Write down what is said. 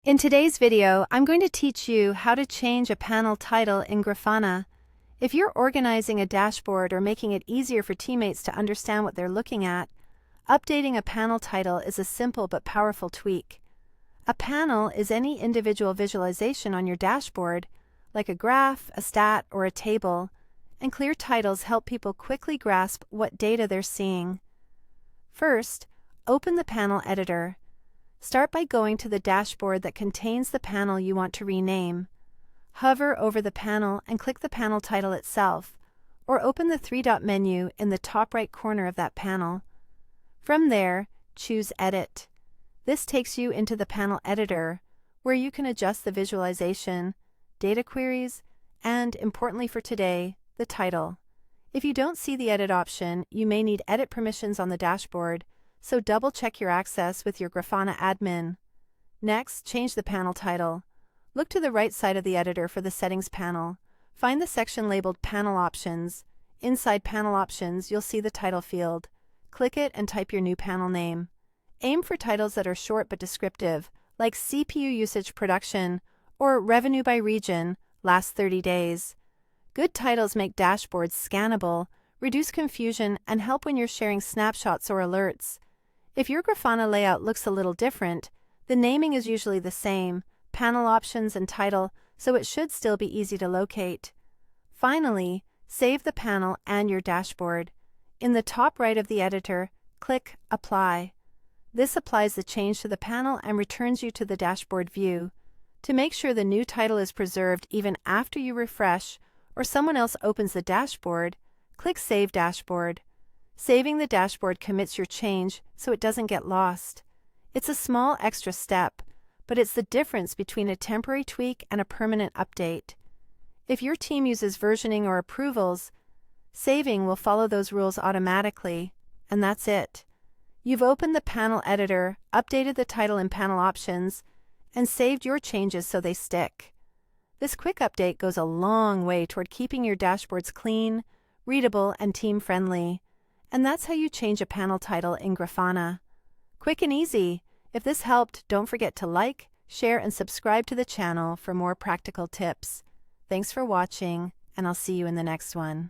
In today's video, I'm going to teach you how to change a panel title in Grafana. If you're organizing a dashboard or making it easier for teammates to understand what they're looking at, updating a panel title is a simple but powerful tweak. A panel is any individual visualization on your dashboard, like a graph, a stat, or a table, and clear titles help people quickly grasp what data they're seeing. First, open the panel editor. Start by going to the dashboard that contains the panel you want to rename. Hover over the panel and click the panel title itself, or open the three-dot menu in the top right corner of that panel. From there, choose Edit. This takes you into the panel editor, where you can adjust the visualization, data queries, and, importantly for today, the title. If you don't see the Edit option, you may need edit permissions on the dashboard, so double-check your access with your Grafana admin. Next, change the panel title. Look to the right side of the editor for the Settings panel. Find the section labeled Panel Options. Inside Panel Options, you'll see the title field. Click it and type your new panel name. Aim for titles that are short but descriptive, like CPU usage production or Revenue by region, last 30 days. Good titles make dashboards scannable, reduce confusion, and help when you're sharing snapshots or alerts. If your Grafana layout looks a little different, the naming is usually the same, panel options and title, so it should still be easy to locate. Finally, save the panel and your dashboard. In the top right of the editor, click Apply. This applies the change to the panel and returns you to the dashboard view. To make sure the new title is preserved even after you refresh or someone else opens the dashboard, click Save Dashboard. Saving the dashboard commits your change so it doesn't get lost. It's a small extra step, but it's the difference between a temporary tweak and a permanent update. If your team uses versioning or approvals, saving will follow those rules automatically, and that's it. You've opened the panel editor, updated the title and panel options, and saved your changes so they stick. This quick update goes a long way toward keeping your dashboards clean, readable, and team-friendly. And that's how you change a panel title in Grafana. Quick and easy. If this helped, don't forget to like, share, and subscribe to the channel for more practical tips. Thanks for watching, and I'll see you in the next one.